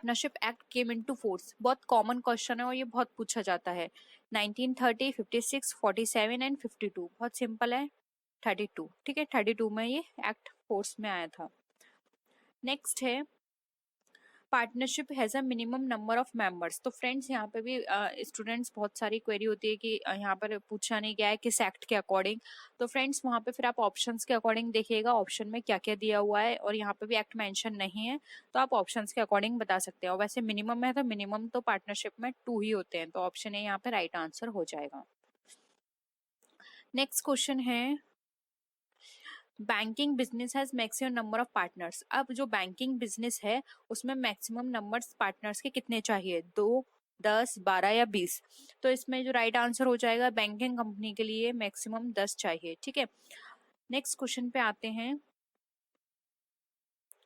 Partnership act came into force? बहुत common question है और ये बहुत पूछा जाता है। 1930, 56, 47 एंड 52। बहुत सिंपल है, 32। ठीक है, 32 में ये एक्ट फोर्स में आया था। नेक्स्ट है partnership has a minimum number of members. तो फ्रेंड्स यहाँ पे भी स्टूडेंट्स बहुत सारी क्वेरी होती है कि यहाँ पर पूछा नहीं गया है किस एक्ट के अकॉर्डिंग। तो फ्रेंड्स वहाँ पे फिर आप ऑप्शंस के अकॉर्डिंग देखिएगा ऑप्शन में क्या क्या दिया हुआ है, और यहाँ पे भी एक्ट मेंशन नहीं है तो आप ऑप्शंस के अकॉर्डिंग बता सकते हैं। और वैसे मिनिमम है तो मिनिमम तो पार्टनरशिप में 2 ही होते हैं, तो ऑप्शन ए यहाँ पे राइट आंसर हो जाएगा। नेक्स्ट क्वेश्चन है banking business has maximum number of partners. अब जो बैंकिंग बिजनेस है उसमें मैक्सिमम नंबर्स पार्टनर्स के कितने चाहिए? 2, 10, 12 या 20? तो इसमें जो राइट आंसर हो जाएगा बैंकिंग कंपनी के लिए मैक्सिमम 10 चाहिए। ठीक है, नेक्स्ट क्वेश्चन पे आते हैं।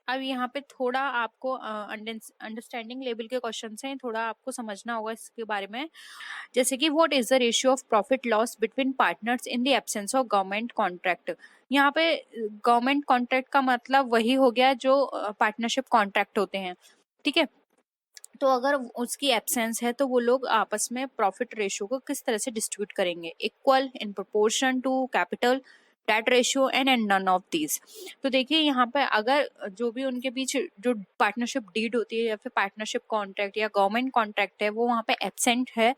अब यहाँ पे थोड़ा आपको अंडरस्टैंडिंग लेवल के क्वेश्चन हैं, थोड़ा आपको समझना होगा इसके बारे में। जैसे कि what is the ratio of profit loss between partners in the absence of government contract? यहाँ पे गवर्नमेंट कॉन्ट्रैक्ट का मतलब वही हो गया जो पार्टनरशिप कॉन्ट्रैक्ट होते हैं। ठीक है, तो अगर उसकी एब्सेंस है तो वो लोग आपस में प्रॉफिट रेशियो को किस तरह से डिस्ट्रीब्यूट करेंगे? Equal, in proportion to capital, debt ratio and none of these. तो देखिए यहाँ पे अगर जो भी उनके बीच जो पार्टनरशिप डीड होती है या फिर पार्टनरशिप कॉन्ट्रैक्ट या गवर्नमेंट कॉन्ट्रैक्ट है वो वहाँ पे एब्सेंट है,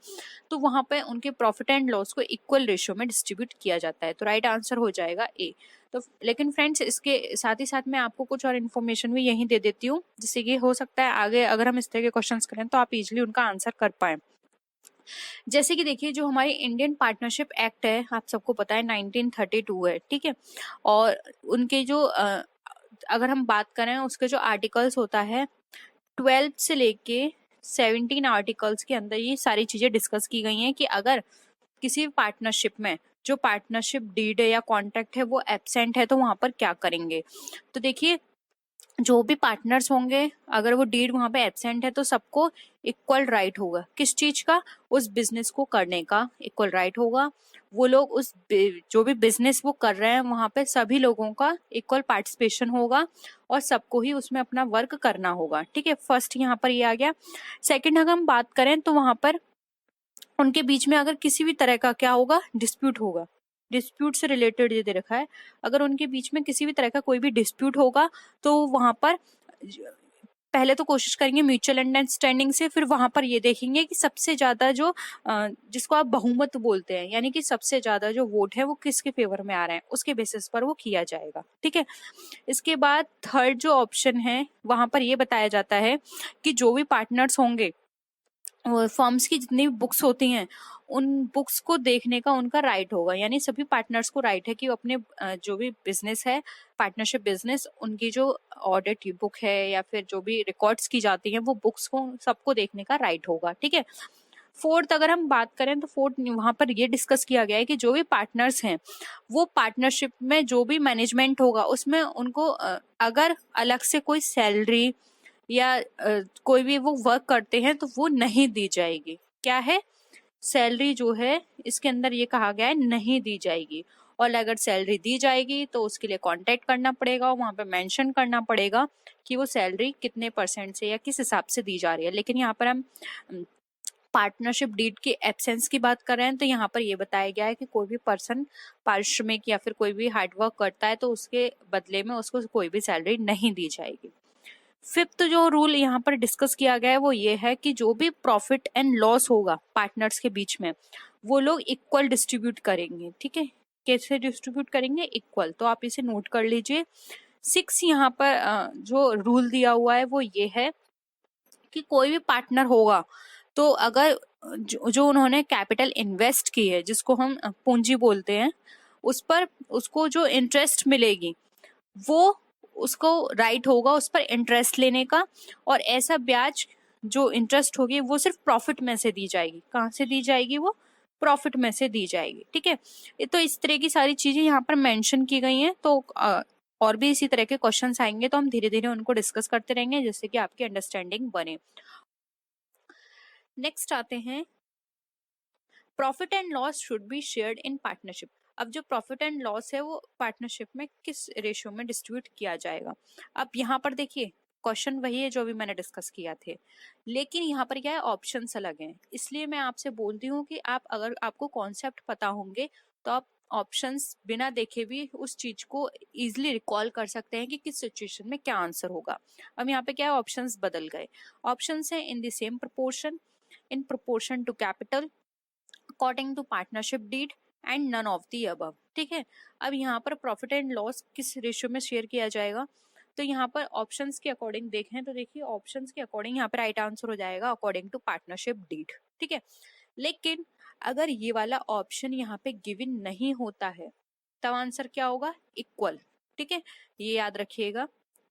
तो वहाँ पे उनके प्रॉफिट एंड लॉस को इक्वल रेशियो में डिस्ट्रीब्यूट किया जाता है। तो राइट आंसर हो जाएगा ए। तो लेकिन फ्रेंड्स इसके साथ ही साथ मैं आपको कुछ और इन्फॉर्मेशन भी यहीं दे देती हूँ, जिससे कि हो सकता है आगे अगर हम इस तरह के क्वेश्चंस करें तो आप इजीली उनका आंसर कर पाए। जैसे कि देखिए जो हमारी इंडियन पार्टनरशिप एक्ट है आप सबको पता है 1932 है। ठीक है, और उनके जो अगर हम बात करें उसके जो आर्टिकल्स होता है 12 से लेके 17 आर्टिकल्स के अंदर ये सारी चीजें डिस्कस की गई हैं कि अगर किसी पार्टनरशिप में जो पार्टनरशिप डीड है या कॉन्ट्रैक्ट है वो एब्सेंट है तो वहां पर क्या करेंगे। तो देखिए जो भी पार्टनर्स होंगे अगर वो डीड वहां पे एब्सेंट है तो सबको इक्वल राइट होगा। किस चीज का? उस बिजनेस को करने का इक्वल राइट होगा। वो लोग जो भी बिजनेस वो कर रहे हैं वहां पे सभी लोगों का इक्वल पार्टिसिपेशन होगा और सबको ही उसमें अपना वर्क करना होगा। ठीक है, फर्स्ट यहाँ पर ये आ गया। सेकंड अगर हम बात करें तो वहां पर उनके बीच में अगर किसी भी तरह का क्या होगा? डिस्प्यूट होगा। डिस्प्यूट से रिलेटेड ये दे रखा है, अगर उनके बीच में किसी भी तरह का कोई भी डिस्प्यूट होगा तो वहां पर पहले तो कोशिश करेंगे म्यूचुअल अंडरस्टैंडिंग से, फिर वहां पर ये देखेंगे कि सबसे ज्यादा जो जिसको आप बहुमत बोलते हैं यानी कि सबसे ज्यादा जो वोट है वो किसके फेवर में आ रहे हैं उसके बेसिस पर वो किया जाएगा। ठीक है, इसके बाद थर्ड जो ऑप्शन है वहां पर ये बताया जाता है कि जो भी पार्टनर्स होंगे फर्म्स की जितनी भी बुक्स होती हैं उन बुक्स को देखने का उनका राइट होगा। यानी सभी पार्टनर्स को राइट है कि वो अपने जो भी बिजनेस है पार्टनरशिप बिजनेस उनकी जो ऑडिट बुक है या फिर जो भी रिकॉर्ड्स की जाती हैं वो बुक्स को सबको देखने का राइट होगा। ठीक है, फोर्थ अगर हम बात करें तो फोर्थ वहां पर ये डिस्कस किया गया है कि जो भी पार्टनर्स हैं वो पार्टनरशिप में जो भी मैनेजमेंट होगा उसमें उनको अगर अलग से कोई सैलरी या कोई भी वो वर्क करते हैं तो वो नहीं दी जाएगी। क्या है? सैलरी जो है इसके अंदर ये कहा गया है नहीं दी जाएगी, और अगर सैलरी दी जाएगी तो उसके लिए कांटेक्ट करना पड़ेगा और वहां पे मेंशन करना पड़ेगा कि वो सैलरी कितने परसेंट से या किस हिसाब से दी जा रही है। लेकिन यहाँ पर हम पार्टनरशिप डीड की एब्सेंस की बात कर रहे हैं तो यहाँ पर ये बताया गया है कि कोई भी पर्सन पारिश्रमिक या फिर कोई भी हार्डवर्क करता है तो उसके बदले में उसको कोई भी सैलरी नहीं दी जाएगी। फिफ्थ जो रूल यहाँ पर डिस्कस किया गया है वो ये है कि जो भी प्रॉफिट एंड लॉस होगा पार्टनर्स के बीच में वो लोग इक्वल डिस्ट्रीब्यूट करेंगे। ठीक है, कैसे डिस्ट्रीब्यूट करेंगे? इक्वल। तो आप इसे नोट कर लीजिए। 6 यहाँ पर जो रूल दिया हुआ है वो ये है कि कोई भी पार्टनर होगा तो अगर जो उन्होंने कैपिटल इन्वेस्ट की है जिसको हम पूंजी बोलते हैं उस पर उसको जो इंटरेस्ट मिलेगी वो उसको राइट होगा उस पर इंटरेस्ट लेने का, और ऐसा ब्याज जो इंटरेस्ट होगी वो सिर्फ प्रॉफिट में से दी जाएगी। कहाँ से दी जाएगी? वो प्रॉफिट में से दी जाएगी। ठीक है, तो इस तरह की सारी चीजें यहाँ पर मेंशन की गई हैं। तो और भी इसी तरह के क्वेश्चंस आएंगे तो हम धीरे धीरे उनको डिस्कस करते रहेंगे जिससे कि आपकी अंडरस्टैंडिंग बने। नेक्स्ट आते हैं profit and loss should be shared in partnership. अब जो प्रॉफिट एंड लॉस है वो पार्टनरशिप में किस रेशियो में डिस्ट्रीब्यूट किया जाएगा? अब यहाँ पर देखिए क्वेश्चन वही है जो अभी मैंने डिस्कस किया थे, लेकिन यहाँ पर क्या है, ऑप्शंस अलग हैं। इसलिए मैं आपसे बोलती हूँ कि आप अगर आपको कॉन्सेप्ट पता होंगे तो आप ऑप्शंस बिना देखे भी उस चीज को इजीली रिकॉल कर सकते हैं कि किस सिचुएशन में क्या आंसर होगा। अब यहाँ पे क्या है, ऑप्शंस बदल गए। ऑप्शंस है in the same proportion, in proportion to capital, according to partnership deed and none of the above. ठीक है, अब यहाँ पर प्रॉफिट एंड लॉस किस रेशियो में शेयर किया जाएगा, तो यहाँ पर ऑप्शंस के अकॉर्डिंग देखें तो देखिए ऑप्शंस के अकॉर्डिंग यहाँ पर राइट आंसर हो जाएगा अकॉर्डिंग टू पार्टनरशिप डीड। ठीक है, लेकिन अगर ये वाला ऑप्शन यहाँ पे गिवन नहीं होता है तब आंसर क्या होगा, इक्वल। ठीक है, ये याद रखिएगा,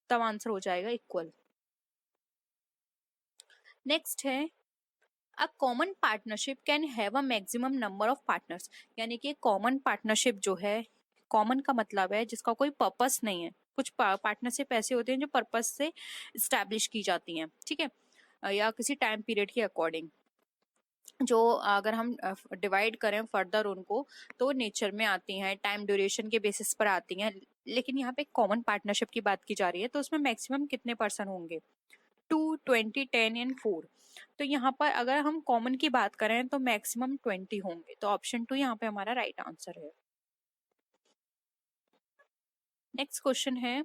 तब आंसर हो जाएगा इक्वल। नेक्स्ट है a common partnership can have a maximum number of partners, यानी कि कॉमन पार्टनरशिप जो है, कॉमन का मतलब है जिसका कोई पर्पस नहीं है। कुछ पार्टनरशिप ऐसे होते हैं जो पर्पस से स्टैब्लिश की जाती हैं, ठीक है, या किसी टाइम पीरियड के अकॉर्डिंग, जो अगर हम डिवाइड करें फर्दर उनको तो नेचर में आती हैं, टाइम ड्यूरेशन के बेसिस पर आती हैं। लेकिन यहाँ पे कॉमन पार्टनरशिप की बात की जा रही है, तो उसमें मैक्सिमम कितने पर्सन होंगे, 2, 20, 10 एंड 4। तो यहाँ पर अगर हम कॉमन की बात करें तो मैक्सिमम 20 होंगे, तो ऑप्शन 2 यहाँ पे हमारा राइट आंसर है। नेक्स्ट क्वेश्चन है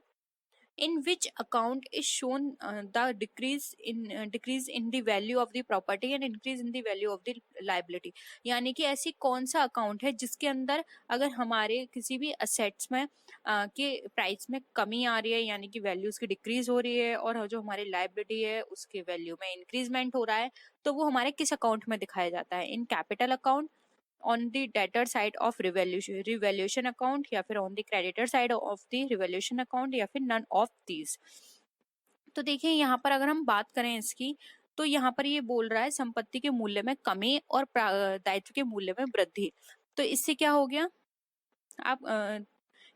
in which account is shown the decrease in the value of the property and increase in the value of the liability, यानी कि ऐसी कौन सा अकाउंट है जिसके अंदर अगर हमारे किसी भी असेट्स में के प्राइस में कमी आ रही है, यानी कि वैल्यू उसकी डिक्रीज हो रही है, और जो हमारी लाइबिलिटी है उसके वैल्यू में इंक्रीजमेंट हो रहा है, तो वो हमारे किस अकाउंट में दिखाया जाता है, in capital account, on the debtor side of revaluation account, या फिर on the creditor side of the revaluation account, या फिर नन ऑफ दीज। तो देखिए यहाँ पर अगर हम बात करें इसकी, तो यहाँ पर ये बोल रहा है संपत्ति के मूल्य में कमी और दायित्व के मूल्य में वृद्धि। तो इससे क्या हो गया, आप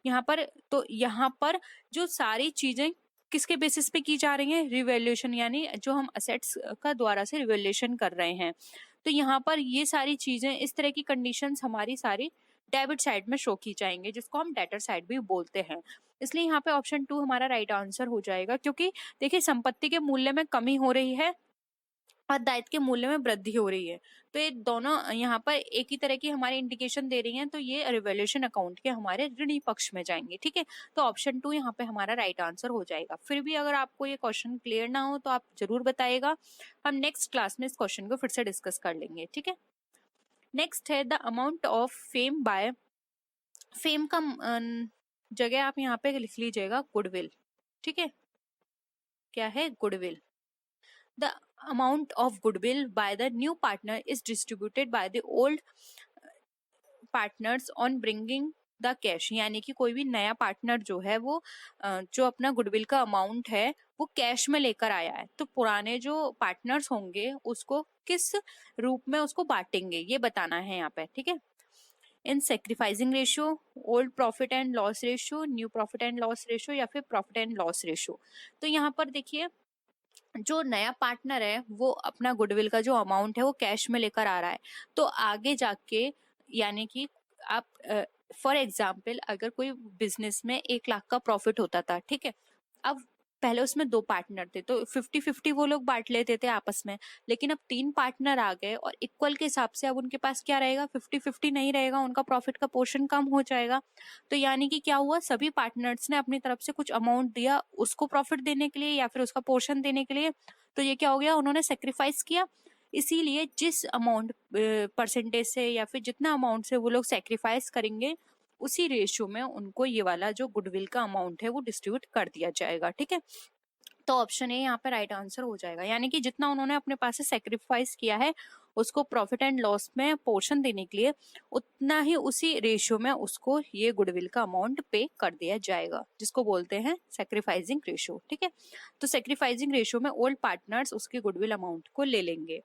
यहाँ पर, तो यहाँ पर जो सारी चीजें किसके बेसिस पे की जा रही हैं, रिवैल्यूएशन, यानी जो हम असेट्स का द्वारा से रिवैल्यूएशन कर रहे हैं। तो यहाँ पर ये सारी चीजें, इस तरह की कंडीशंस हमारी सारी डेबिट साइड में शो की जाएंगे, जिसको हम डेटर साइड भी बोलते हैं। इसलिए यहाँ पे ऑप्शन 2 हमारा राइट आंसर हो जाएगा, क्योंकि देखिए संपत्ति के मूल्य में कमी हो रही है और दायित्व के मूल्य में वृद्धि हो रही है, तो ये दोनों यहाँ पर एक ही तरह की हमारी इंडिकेशन दे रही हैं, तो ये रिवैल्यूएशन अकाउंट के हमारे ऋणी पक्ष में जाएंगे। ठीक है, तो ऑप्शन 2 यहाँ पे हमारा राइट आंसर हो जाएगा। फिर भी अगर आपको ये क्वेश्चन क्लियर ना हो तो आप जरूर बताइएगा, हम नेक्स्ट क्लास में इस क्वेश्चन को फिर से डिस्कस कर लेंगे। ठीक है, नेक्स्ट है the amount of fame by, fame का जगह आप यहाँ पे लिख लीजिएगा गुडविल। ठीक है, क्या है, goodwill. The amount of goodwill by the new partner is distributed by the old partners on bringing the cash, यानी कि कोई भी नया पार्टनर जो है वो जो अपना गुडविल का अमाउंट है वो कैश में लेकर आया है, तो पुराने जो पार्टनर्स होंगे उसको किस रूप में उसको बांटेंगे ये बताना है यहाँ पे। ठीक है, in sacrificing ratio, old profit and loss ratio, new profit and loss ratio, या फिर प्रॉफिट एंड लॉस रेशियो। तो यहाँ पर देखिए जो नया पार्टनर है वो अपना गुडविल का जो अमाउंट है वो कैश में लेकर आ रहा है, तो आगे जाके, यानी कि आप फॉर एग्जाम्पल अगर कोई बिजनेस में 1 लाख का प्रॉफिट होता था, ठीक है, अब पहले उसमें 2 पार्टनर थे तो 50-50 वो लोग बांट लेते थे आपस में, लेकिन अब 3 पार्टनर आ गए और इक्वल के हिसाब से अब उनके पास क्या रहेगा, 50-50 नहीं रहेगा, उनका प्रॉफिट का पोर्शन कम हो जाएगा। तो यानी कि क्या हुआ, सभी पार्टनर्स ने अपनी तरफ से कुछ अमाउंट दिया उसको प्रॉफिट देने के लिए या फिर उसका पोर्शन देने के लिए, तो ये क्या हो गया, उन्होंने सेक्रीफाइस किया। इसीलिए जिस अमाउंट परसेंटेज से या फिर जितना अमाउंट से वो लोग सेक्रीफाइस करेंगे उसी रेशियो में उनको ये वाला जो गुडविल का अमाउंट है वो डिस्ट्रीब्यूट कर दिया जाएगा। ठीक है, तो ऑप्शन ए यहाँ पे राइट आंसर हो जाएगा, यानी कि जितना उन्होंने अपने पास से सेक्रीफाइस किया है उसको प्रॉफिट एंड लॉस में पोर्शन देने के लिए, उतना ही उसी रेशियो में उसको ये गुडविल का अमाउंट पे कर दिया जाएगा, जिसको बोलते हैं सेक्रीफाइसिंग रेशियो। ठीक है, तो सेक्रीफाइसिंग रेशियो में ओल्ड पार्टनर्स उसके गुडविल अमाउंट को ले लेंगे।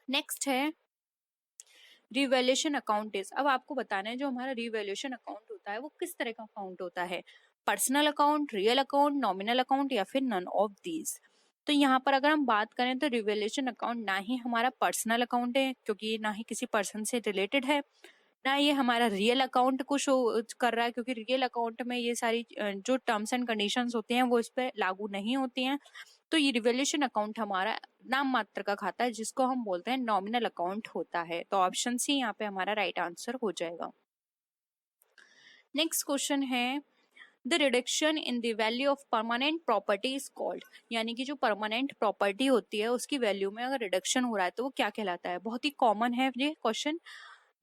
नेक्स्ट है रिवैल्यूएशन अकाउंट इज, अब आपको बताना है जो हमारा रिवैल्यूएशन अकाउंट होता है वो किस तरह का अकाउंट होता है, personal account, real account, nominal account, या फिर नन ऑफ दीज। तो यहाँ पर अगर हम बात करें तो रिवैल्यूएशन अकाउंट ना ही हमारा पर्सनल अकाउंट है, क्योंकि ये ना ही किसी पर्सन से रिलेटेड है, ना ये हमारा रियल अकाउंट को शो कर रहा है, क्योंकि रियल अकाउंट में ये सारी जो टर्म्स एंड कंडीशंस होते हैं वो इस पे लागू नहीं होती हैं। तो ये रिवोल्यूशन अकाउंट हमारा नाम मात्र का खाता है, जिसको हम बोलते हैं नॉमिनल अकाउंट होता है। तो ऑप्शन सी यहाँ पे हमारा राइट आंसर हो जाएगा। नेक्स्ट क्वेश्चन है the reduction in the value of permanent property is called, यानी कि जो परमानेंट प्रॉपर्टी होती है उसकी वैल्यू में अगर रिडक्शन हो रहा है तो वो क्या कहलाता है। बहुत ही कॉमन है ये क्वेश्चन।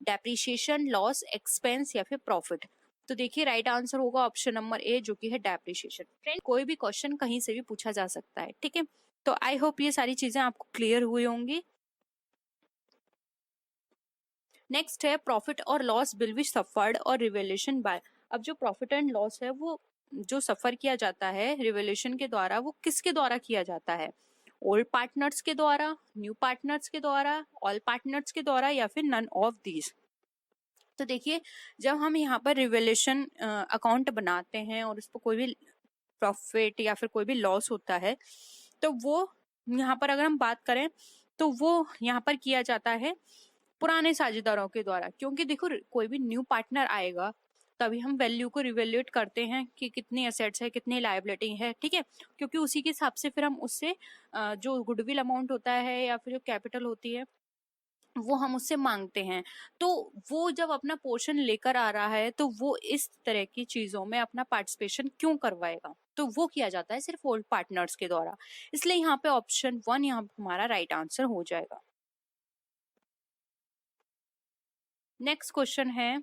डेप्रिसिएशन, लॉस, एक्सपेंस या फिर प्रॉफिट। तो देखिए राइट आंसर होगा ऑप्शन नंबर ए, जो कि है डेप्रिसिएशन। फ्रेंड, कोई भी क्वेश्चन कहीं से भी पूछा जा सकता है, ठीक है। तो आई होप ये सारी चीजें आपको क्लियर हुई होंगी। नेक्स्ट है प्रॉफिट और लॉस विल बी सफर्ड और रिवैल्यूएशन बाय। अब जो प्रॉफिट एंड लॉस है वो जो सफर किया जाता है रिवैल्यूएशन के द्वारा, वो किसके द्वारा किया जाता है। ओल्ड पार्टनर्स के द्वारा, न्यू पार्टनर्स के द्वारा, ऑल पार्टनर्स के द्वारा या फिर नन ऑफ दीज। तो देखिए जब हम यहाँ पर रिवैल्यूएशन अकाउंट बनाते हैं और उस पर कोई भी प्रॉफिट या फिर कोई भी लॉस होता है, तो वो यहाँ पर अगर हम बात करें तो वो यहाँ पर किया जाता है पुराने साझेदारों के द्वारा। क्योंकि देखो कोई भी न्यू पार्टनर आएगा तभी हम वैल्यू को रिवैल्यूएट करते हैं कि कितनी एसेट्स है, कितनी लायबिलिटी है, ठीक है। क्योंकि उसी के हिसाब से फिर हम उससे जो गुडविल अमाउंट होता है या फिर जो कैपिटल होती है वो हम उससे मांगते हैं। तो वो जब अपना पोर्शन लेकर आ रहा है तो वो इस तरह की चीजों में अपना पार्टिसिपेशन क्यों करवाएगा। तो वो किया जाता है सिर्फ ओल्ड पार्टनर्स के द्वारा। इसलिए यहाँ पे ऑप्शन 1 यहाँ हमारा राइट आंसर हो जाएगा। नेक्स्ट क्वेश्चन है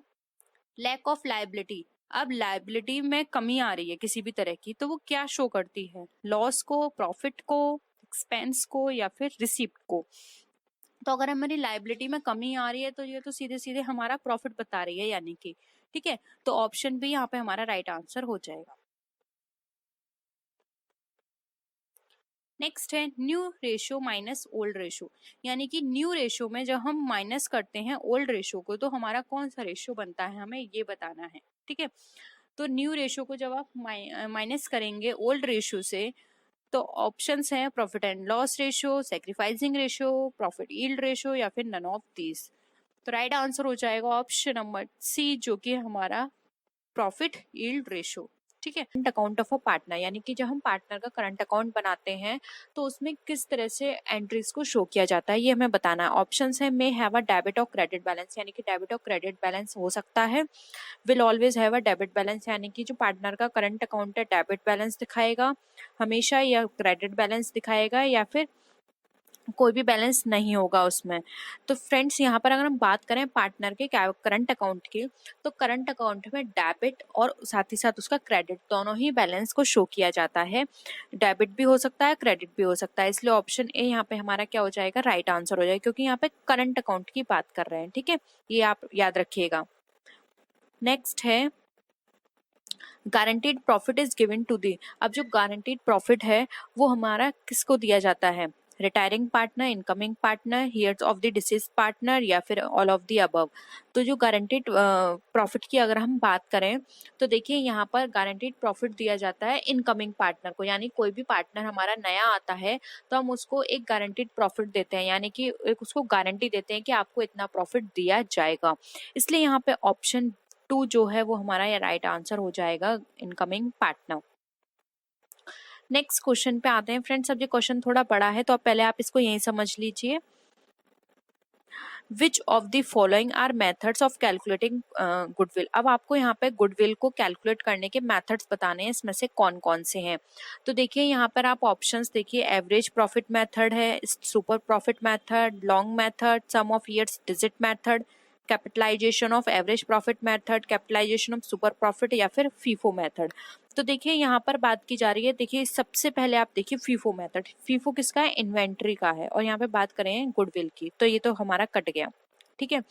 लैक ऑफ लायबिलिटी। अब लायबिलिटी में कमी आ रही है किसी भी तरह की, तो वो क्या शो करती है। लॉस को, प्रॉफिट को, एक्सपेंस को या फिर रिसीप्ट को। तो अगर हमारी लायबिलिटी में कमी आ रही है तो ये तो सीधे सीधे हमारा प्रॉफिट बता रही है, यानी कि ठीक है। तो ऑप्शन बी यहाँ पे हमारा राइट आंसर हो जाएगा। नेक्स्ट है new ratio minus old ratio, यानी कि न्यू रेशियो में जब हम माइनस करते हैं ओल्ड रेशियो को तो हमारा कौन सा रेशियो बनता है, हमें ये बताना है, ठीक है। तो न्यू रेशियो को जब आप माइनस करेंगे ओल्ड रेशियो से तो ऑप्शंस हैं profit and loss ratio, sacrificing ratio, profit yield ratio या फिर नन ऑफ दीज। तो राइट आंसर हो जाएगा ऑप्शन नंबर सी, जो कि हमारा प्रॉफिट यील्ड रेशियो, ठीक है। Current account of a partner, यानी कि जब हम पार्टनर का करंट अकाउंट बनाते हैं तो उसमें किस तरह से एंट्रीज को शो किया जाता है ये हमें बताना है। ऑप्शंस है मे हैव अ डेबिट और क्रेडिट बैलेंस, यानी कि डेबिट और क्रेडिट बैलेंस हो सकता है। Will always have a debit balance, यानी कि जो पार्टनर का करंट अकाउंट है डेबिट बैलेंस दिखाएगा हमेशा, या क्रेडिट बैलेंस दिखाएगा, या फिर कोई भी बैलेंस नहीं होगा उसमें। तो फ्रेंड्स यहाँ पर अगर हम बात करें पार्टनर के करंट अकाउंट की, तो करंट अकाउंट में डेबिट और साथ ही साथ उसका क्रेडिट दोनों ही बैलेंस को शो किया जाता है। डेबिट भी हो सकता है, क्रेडिट भी हो सकता है। इसलिए ऑप्शन ए यहाँ पे हमारा क्या हो जाएगा, राइट आंसर हो जाएगा, क्योंकि यहाँ पे करंट अकाउंट की बात कर रहे हैं, ठीक है। ये आप याद रखिएगा। नेक्स्ट है guaranteed profit is given to the. अब जो गारंटीड प्रॉफिट है वो हमारा किसको दिया जाता है, retiring partner, incoming partner, heirs of the deceased partner या फिर ऑल ऑफ द अबव। तो जो गारंटीड प्रॉफिट की अगर हम बात करें तो देखिए यहाँ पर गारंटीड प्रॉफिट दिया जाता है इनकमिंग पार्टनर को, यानी कोई भी पार्टनर हमारा नया आता है तो हम उसको एक गारंटीड प्रॉफिट देते हैं, यानी कि एक उसको गारंटी देते हैं कि आपको इतना प्रॉफिट दिया जाएगा। इसलिए यहाँ पे ऑप्शन 2 जो है वो हमारा ये राइट आंसर हो जाएगा, इनकमिंग पार्टनर। नेक्स्ट क्वेश्चन पे आते हैं फ्रेंड्स। अब ये क्वेश्चन थोड़ा बड़ा है तो अब पहले आप इसको यहीं समझ लीजिए। Which of the following are methods of calculating goodwill. अब आपको यहाँ पे गुडविल को कैलकुलेट करने के मेथड्स बताने हैं, इसमें से कौन कौन से हैं। तो देखिए यहाँ पर आप ऑप्शंस देखिए, एवरेज प्रॉफिट मेथड है, super profit method, long method, sum of years digit method, capitalisation of average profit method, capitalisation of super profit या फिर फीफो मेथड। तो देखिए यहाँ पर बात की जा रही है, देखिए सबसे पहले आप देखिए फीफो मेथड। फीफो किसका है, इन्वेंट्री का है, और यहाँ पे बात करें गुडविल की तो ये तो हमारा कट गया, ठीक है।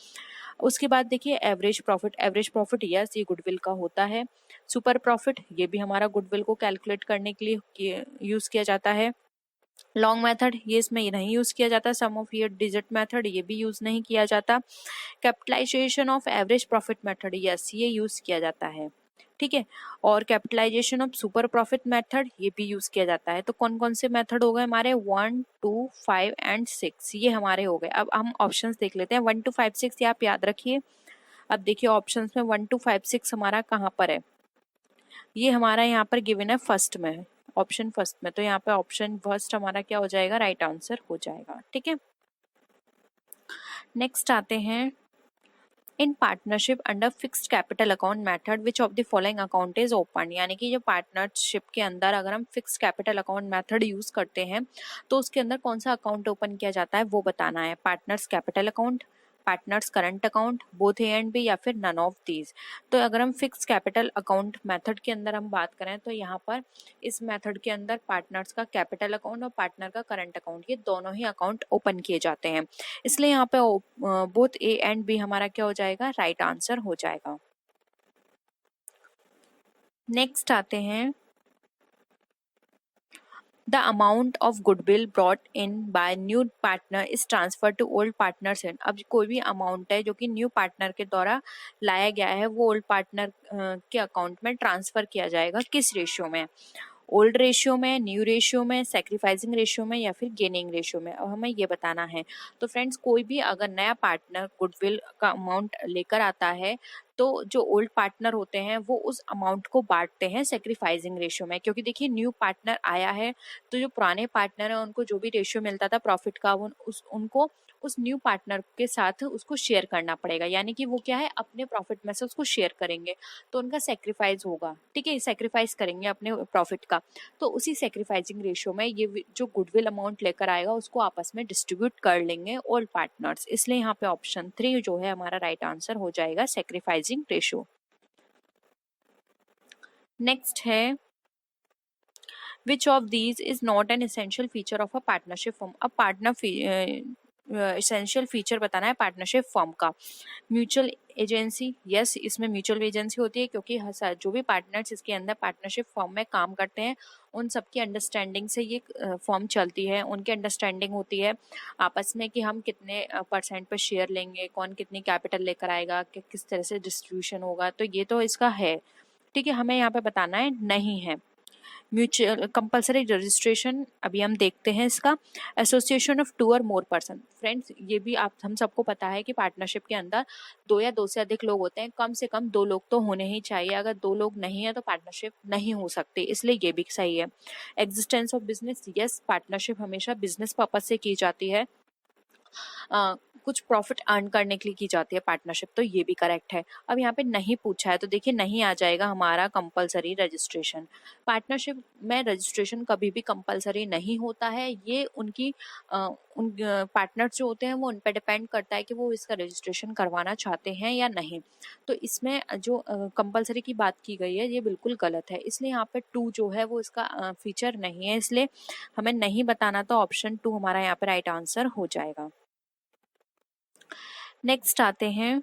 उसके बाद देखिए average profit. Average profit yes ये गुडविल का होता है। सुपर प्रॉफिट ये भी हमारा गुडविल को कैलकुलेट करने के लिए यूज किया जाता है। लॉन्ग मेथड ये इसमें नहीं यूज किया जाता। Sum of year digit method ये भी यूज नहीं किया जाता। Capitalisation of average profit method yes ये यूज किया जाता है, ठीक है। और capitalisation of super profit method ये भी यूज किया जाता है। तो कौन कौन से मेथड हो गए हमारे, 1, 2, 5 एंड 6 ये हमारे हो गए। अब हम ऑप्शंस देख लेते हैं। 1 to 5 6 ये आप याद रखिए। अब देखिए ऑप्शंस में 1 2 5 6 हमारा कहाँ पर है, ये हमारा यहाँ पर गिवन है फर्स्ट में, ऑप्शन फर्स्ट में, तो यहाँ पे ऑप्शन फर्स्ट हमारा क्या हो जाएगा, राइट आंसर हो जाएगा। ठीक है, नेक्स्ट आते हैं, in partnership under fixed capital account method which of the following account is open, यानी कि जो पार्टनरशिप के अंदर अगर हम fixed capital account method use करते हैं तो उसके अंदर कौन सा अकाउंट ओपन किया जाता है वो बताना है। Partners capital account, partners current account, both A and B, या फिर नन ऑफ दीज। तो अगर हम फिक्स कैपिटल अकाउंट मेथड के अंदर हम बात करें तो यहाँ पर इस मेथड के अंदर पार्टनर्स का कैपिटल अकाउंट और पार्टनर का करंट अकाउंट, ये दोनों ही अकाउंट ओपन किए जाते हैं, इसलिए यहाँ पे बोथ ए एंड बी हमारा क्या हो जाएगा, राइट आंसर हो जाएगा। नेक्स्ट आते हैं, the amount of goodwill brought in by new partner is transferred to old partners in। अब कोई भी अमाउंट है जो कि न्यू पार्टनर के द्वारा लाया गया है वो ओल्ड पार्टनर के अकाउंट में ट्रांसफर किया जाएगा, किस रेशियो में, ओल्ड रेशियो में, न्यू रेशियो में, सेक्रीफाइसिंग रेशियो में, या फिर गेनिंग रेशियो में, अब हमें ये बताना है। तो फ्रेंड्स कोई भी अगर नया पार्टनर गुडविल का अमाउंट लेकर आता है तो जो ओल्ड पार्टनर होते हैं वो उस अमाउंट को बांटते हैं सेक्रीफाइसिंग रेशियो में, क्योंकि देखिए न्यू पार्टनर आया है तो जो पुराने पार्टनर है उनको जो भी रेशियो मिलता था प्रॉफिट का उनको उस न्यू पार्टनर के साथ उसको शेयर करना पड़ेगा, यानी कि वो क्या है अपने प्रॉफिट में से उसको शेयर करेंगे, तो उनका सेक्रीफाइस होगा। ठीक है, सेक्रीफाइस करेंगे अपने प्रॉफिट का, तो उसी सेक्रीफाइसिंग रेशियो में ये जो गुडविल अमाउंट लेकर आएगा उसको आपस में डिस्ट्रीब्यूट कर लेंगे ओल्ड पार्टनर्स, इसलिए यहाँ पे ऑप्शन 3 जो है हमारा राइट आंसर हो जाएगा, सेक्रीफाइसिंग रेशियो। नेक्स्ट है, which of these is not an essential feature of a partnership firm। अब पार्टनर एसेंशियल फीचर बताना है पार्टनरशिप फर्म का। म्यूचुअल एजेंसी, यस इसमें म्यूचुअल एजेंसी होती है क्योंकि जो भी पार्टनर्स इसके अंदर पार्टनरशिप फर्म में काम करते हैं उन सबकी अंडरस्टैंडिंग से ये फर्म चलती है, उनकी अंडरस्टैंडिंग होती है आपस में कि हम कितने परसेंट पर शेयर लेंगे, कौन कितनी कैपिटल लेकर आएगा, कि किस तरह से डिस्ट्रीब्यूशन होगा, तो ये तो इसका है। ठीक है, हमें यहाँ पे बताना है नहीं है। म्यूचुअल कंपलसरी रजिस्ट्रेशन अभी हम देखते हैं इसका। एसोसिएशन ऑफ 2 और मोर पर्सन, फ्रेंड्स ये भी आप हम सबको पता है कि पार्टनरशिप के अंदर 2 या 2 से अधिक लोग होते हैं, कम से कम 2 लोग तो होने ही चाहिए, अगर 2 लोग नहीं है तो पार्टनरशिप नहीं हो सकती, इसलिए ये भी सही है। Existence of business, yes partnership हमेशा बिजनेस पर्पज से की जाती है, कुछ प्रॉफिट अर्न करने के लिए की जाती है पार्टनरशिप, तो ये भी करेक्ट है। अब यहाँ पे नहीं पूछा है तो देखिए नहीं आ जाएगा हमारा कंपलसरी रजिस्ट्रेशन। पार्टनरशिप में रजिस्ट्रेशन कभी भी कंपलसरी नहीं होता है, ये उनकी उन पार्टनर्स जो होते हैं वो उन पर डिपेंड करता है कि वो इसका रजिस्ट्रेशन करवाना चाहते हैं या नहीं। तो इसमें जो कंपलसरी की बात की गई है ये बिल्कुल गलत है, इसलिए यहाँ पे 2 जो है वो इसका फीचर नहीं है, इसलिए हमें नहीं बताना, तो ऑप्शन 2 हमारा यहाँ पे राइट आंसर हो जाएगा। नेक्स्ट आते हैं,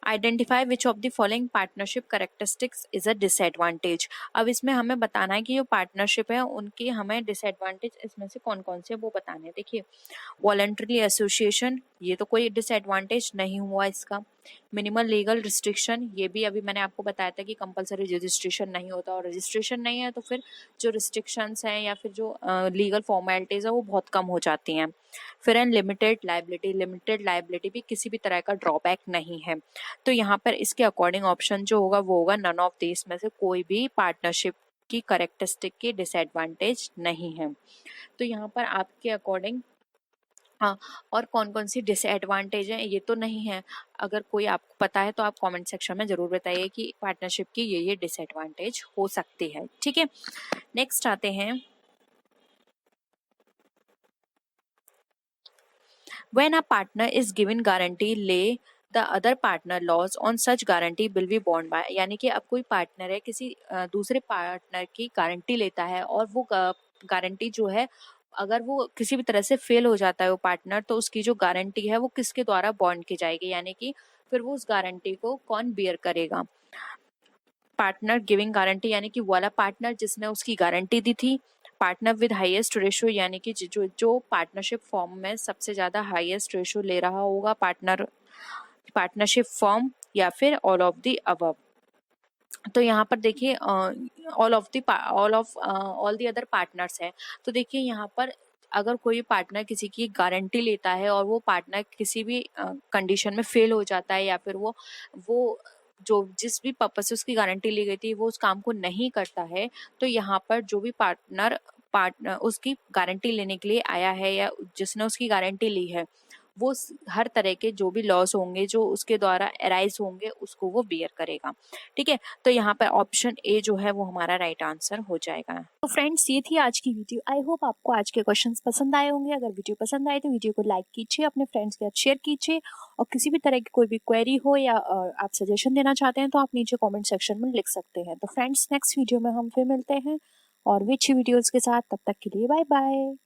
identify which of the following partnership characteristics is a disadvantage. अब इसमें हमें बताना है कि जो पार्टनरशिप है उनकी हमें डिसएडवांटेज इसमें से कौन कौन से वो बताने हैं। देखिए वॉलंटरी एसोसिएशन, ये तो कोई डिसएडवांटेज नहीं हुआ इसका। मिनिमल लीगल रिस्ट्रिक्शन, ये भी अभी मैंने आपको बताया था कि कंपलसरी रजिस्ट्रेशन नहीं होता, और रजिस्ट्रेशन नहीं है तो फिर जो रिस्ट्रिक्शंस हैं या फिर जो लीगल फॉर्मेलिटीज है वो बहुत कम हो जाती हैं। फिर लिमिटेड लाइबिलिटी, लिमिटेड लाइबिलिटी भी किसी भी तरह का ड्रॉबैक नहीं है, तो यहाँ पर इसके अकॉर्डिंग ऑप्शन जो होगा वो होगा नन ऑफ दिस में से कोई भी पार्टनरशिप की करेक्टरिस्टिक की डिसएडवांटेज नहीं है। तो यहाँ पर आपके अकॉर्डिंग हाँ, और कौन कौन सी डिसएडवांटेज है ये तो नहीं है, अगर कोई आपको पता है तो आप कमेंट सेक्शन में जरूर बताइए कि पार्टनरशिप की ये डिसएडवांटेज हो सकती है। ठीक है, नेक्स्ट आते हैं, when a partner is given guarantee lay the other partner laws on such guarantee will be borne by, यानी कि अब कोई पार्टनर है किसी दूसरे पार्टनर की गारंटी लेता है और वो गारंटी जो है अगर वो किसी भी तरह से फेल हो जाता है वो पार्टनर, तो उसकी जो गारंटी है वो किसके द्वारा बॉन्ड की जाएगी, यानी कि फिर वो उस गारंटी को कौन बियर करेगा। पार्टनर गिविंग गारंटी यानी कि वाला पार्टनर जिसने उसकी गारंटी दी थी। पार्टनर विद हाईएस्ट रेशियो यानी कि जो पार्टनरशिप फॉर्म में सबसे ज्यादा हाईएस्ट रेशियो ले रहा होगा पार्टनरशिप फॉर्म, या फिर ऑल ऑफ द अबव। तो यहाँ पर देखिए ऑल द अदर पार्टनर्स है, तो देखिए यहाँ पर अगर कोई पार्टनर किसी की गारंटी लेता है और वो पार्टनर किसी भी कंडीशन में फेल हो जाता है, या फिर वो जो जिस भी पर्पज से उसकी गारंटी ली गई थी वो उस काम को नहीं करता है, तो यहाँ पर जो भी पार्टनर उसकी गारंटी लेने के लिए आया है या जिसने उसकी गारंटी ली है, वो हर तरह के जो भी लॉस होंगे जो उसके द्वारा अराइज होंगे उसको वो बियर करेगा। ठीक है, तो यहाँ पर ऑप्शन ए जो है वो हमारा राइट आंसर हो जाएगा। तो फ्रेंड्स, ये थी आज की वीडियो। आई होप आपको आज के क्वेश्चंस पसंद आए होंगे। अगर वीडियो पसंद आए तो वीडियो को लाइक कीजिए, अपने फ्रेंड्स के साथ शेयर कीजिए, और किसी भी तरह की कोई भी क्वेरी हो या आप सजेशन देना चाहते हैं तो आप नीचे कमेंट सेक्शन में लिख सकते हैं। तो फ्रेंड्स, नेक्स्ट वीडियो में हम फिर मिलते हैं और भी अच्छी वीडियोस के साथ। तब तक के लिए बाय बाय।